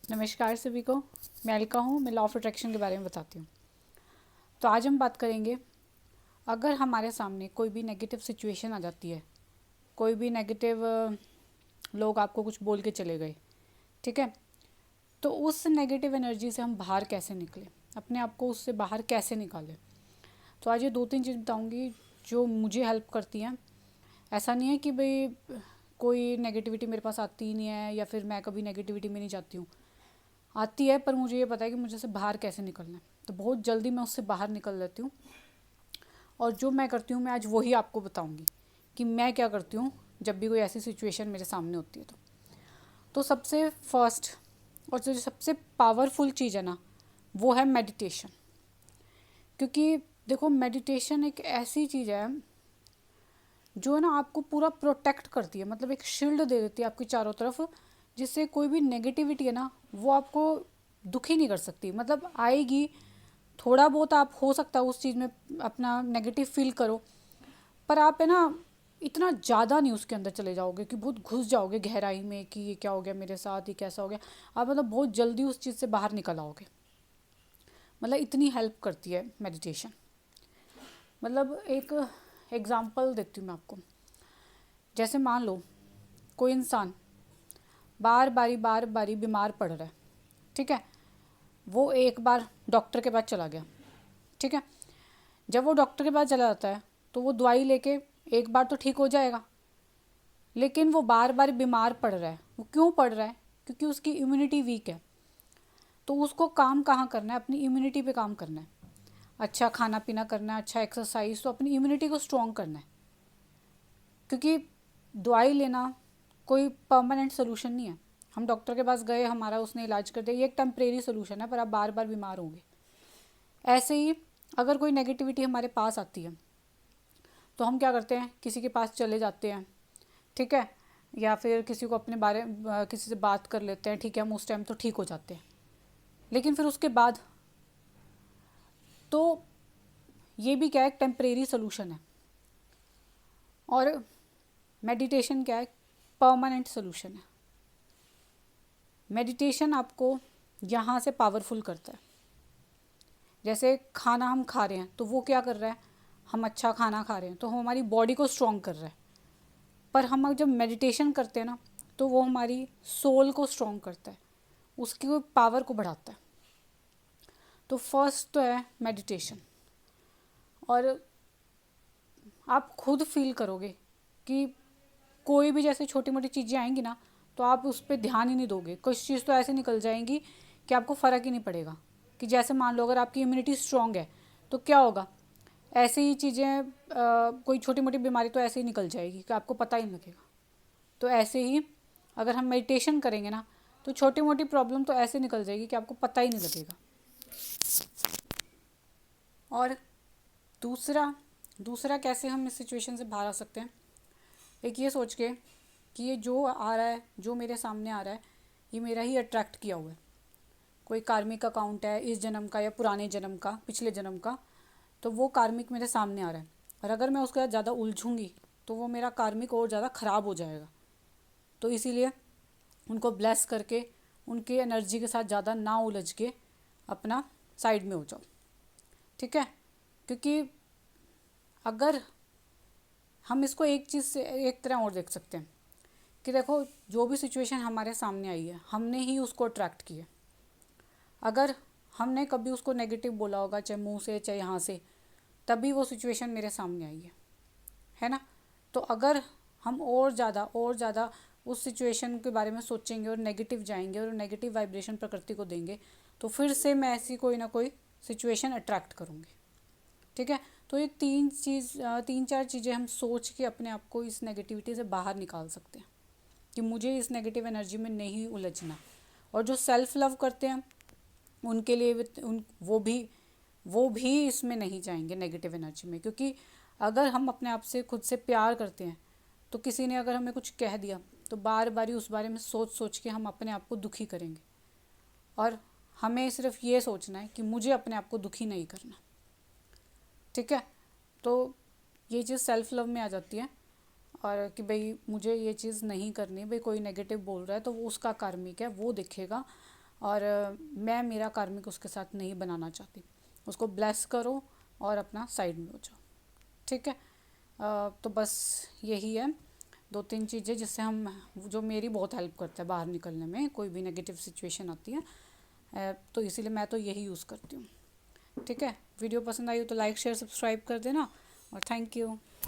नमस्कार सभी को। मैं अलका हूँ। मैं लॉ ऑफ अट्रैक्शन के बारे में बताती हूँ। तो आज हम बात करेंगे, अगर हमारे सामने कोई भी नेगेटिव सिचुएशन आ जाती है, कोई भी नेगेटिव लोग आपको कुछ बोल के चले गए, ठीक है, तो उस नेगेटिव एनर्जी से हम बाहर कैसे निकलें, अपने आप को उससे बाहर कैसे निकालें। तो आज ये दो तीन चीज़ बताऊँगी जो मुझे हेल्प करती हैं। ऐसा नहीं है कि भाई कोई नेगेटिविटी मेरे पास आती ही नहीं है या फिर मैं कभी नेगेटिविटी में नहीं जाती हूँ, आती है, पर मुझे ये पता है कि मुझे से बाहर कैसे निकलना है। तो बहुत जल्दी मैं उससे बाहर निकल लेती हूँ। और जो मैं करती हूँ मैं आज वही आपको बताऊँगी कि मैं क्या करती हूँ जब भी कोई ऐसी सिचुएशन मेरे सामने होती है। तो सबसे फर्स्ट और जो सबसे पावरफुल चीज़ है ना, वो है मेडिटेशन। क्योंकि देखो, मेडिटेशन एक ऐसी चीज़ है जो है ना आपको पूरा प्रोटेक्ट करती है, मतलब एक शील्ड दे देती है आपकी चारों तरफ, जिससे कोई भी नेगेटिविटी है ना वो आपको दुखी नहीं कर सकती। मतलब आएगी, थोड़ा बहुत आप हो सकता है उस चीज़ में अपना नेगेटिव फील करो, पर आप है ना इतना ज़्यादा नहीं उसके अंदर चले जाओगे कि बहुत घुस जाओगे गहराई में कि ये क्या हो गया मेरे साथ, ये कैसा हो गया। आप मतलब बहुत जल्दी उस चीज़ से बाहर निकल आओगे। मतलब इतनी हेल्प करती है मेडिटेशन। मतलब एक एग्जांपल देती हूँ मैं आपको। जैसे मान लो कोई इंसान बार बारी बीमार पड़ रहा है, ठीक है, वो एक बार डॉक्टर के पास चला गया, ठीक है। जब वो डॉक्टर के पास चला जाता है तो वो दवाई लेके एक बार तो ठीक हो जाएगा, लेकिन वो बार बार बीमार पड़ रहा है। वो क्यों पड़ रहा है? क्योंकि उसकी इम्यूनिटी वीक है। तो उसको काम कहाँ करना है? अपनी इम्यूनिटी पे काम करना है। अच्छा खाना पीना करना है, अच्छा एक्सरसाइज, तो अपनी इम्यूनिटी को स्ट्रॉन्ग करना है। क्योंकि दवाई लेना कोई परमानेंट सोल्यूशन नहीं है। हम डॉक्टर के पास गए, हमारा उसने इलाज कर दिया, ये एक टेम्परेरी सोल्यूशन है, पर आप बार बार बीमार होंगे। ऐसे ही अगर कोई नेगेटिविटी हमारे पास आती है तो हम क्या करते हैं? किसी के पास चले जाते हैं, ठीक है, या फिर किसी को अपने बारे किसी से बात कर लेते हैं, ठीक है, हम उस टाइम तो ठीक हो जाते हैं। लेकिन फिर उसके बाद तो ये भी क्या है? एक टेम्परेरी सोल्यूशन है। और मेडिटेशन क्या है? परमानेंट सोल्यूशन है। मेडिटेशन आपको यहाँ से पावरफुल करता है। जैसे खाना हम खा रहे हैं तो वो क्या कर रहा है? हम अच्छा खाना खा रहे हैं तो वो हमारी बॉडी को स्ट्रॉन्ग कर रहा है। पर हम जब मेडिटेशन करते हैं ना तो वो हमारी सोल को स्ट्रॉन्ग करता है, उसकी पावर को बढ़ाता है। तो फर्स्ट तो है मेडिटेशन। और आप खुद फील करोगे कि कोई भी जैसे छोटी मोटी चीज़ें आएंगी ना तो आप उस पर ध्यान ही नहीं दोगे। कुछ चीज़ तो ऐसे निकल जाएंगी कि आपको फ़र्क ही नहीं पड़ेगा। कि जैसे मान लो अगर आपकी इम्यूनिटी स्ट्रांग है तो क्या होगा? ऐसे ही चीज़ें कोई छोटी मोटी बीमारी तो ऐसे ही निकल जाएगी कि आपको पता ही नहीं लगेगा। तो ऐसे ही अगर हम मेडिटेशन करेंगे ना तो छोटी मोटी प्रॉब्लम तो ऐसे निकल जाएगी कि आपको पता ही नहीं लगेगा। और दूसरा दूसरा कैसे हम इस सिचुएशन से बाहर आ सकते हैं? एक ये सोच के कि ये जो आ रहा है, जो मेरे सामने आ रहा है, ये मेरा ही अट्रैक्ट किया हुआ है। कोई कार्मिक अकाउंट है इस जन्म का या पुराने जन्म का, पिछले जन्म का, तो वो कार्मिक मेरे सामने आ रहा है। और अगर मैं उसके साथ ज़्यादा उलझूंगी तो वो मेरा कार्मिक और ज़्यादा ख़राब हो जाएगा। तो इसीलिए उनको ब्लेस करके उनकी एनर्जी के साथ ज़्यादा ना उलझ के अपना साइड में हो जाओ, ठीक है। क्योंकि अगर हम इसको एक चीज़ से एक तरह और देख सकते हैं कि देखो, जो भी सिचुएशन हमारे सामने आई है हमने ही उसको अट्रैक्ट किया। अगर हमने कभी उसको नेगेटिव बोला होगा, चाहे मुंह से चाहे यहाँ से, तभी वो सिचुएशन मेरे सामने आई है ना। तो अगर हम और ज़्यादा उस सिचुएशन के बारे में सोचेंगे और नेगेटिव जाएंगे और नेगेटिव वाइब्रेशन प्रकृति को देंगे तो फिर से मैं ऐसी कोई ना कोई सिचुएशन अट्रैक्ट करूँगी, ठीक है। तो ये तीन चार चीज़ें हम सोच के अपने आप को इस नेगेटिविटी से बाहर निकाल सकते हैं कि मुझे इस नेगेटिव एनर्जी में नहीं उलझना। और जो सेल्फ लव करते हैं उनके लिए वो भी इसमें नहीं जाएंगे नेगेटिव एनर्जी में। क्योंकि अगर हम अपने आप से खुद से प्यार करते हैं तो किसी ने अगर हमें कुछ कह दिया तो बार बार ही उस बारे में सोच सोच के हम अपने आप को दुखी करेंगे। और हमें सिर्फ ये सोचना है कि मुझे अपने आप को दुखी नहीं करना, ठीक है। तो ये चीज़ सेल्फ लव में आ जाती है। और कि भाई मुझे ये चीज़ नहीं करनी, भाई कोई नेगेटिव बोल रहा है तो वो उसका कार्मिक है, वो दिखेगा। और मैं मेरा कार्मिक उसके साथ नहीं बनाना चाहती। उसको ब्लेस करो और अपना साइड में हो जाओ। ठीक है। तो बस यही है 2-3 चीज़ें जिससे हम, जो मेरी बहुत हेल्प करता है बाहर निकलने में, कोई भी नेगेटिव सिचुएशन आती है। तो इसीलिए मैं तो यही यूज़ करती हूँ। ठीक है। वीडियो पसंद आई हो तो लाइक शेयर सब्सक्राइब कर देना और थैंक यू।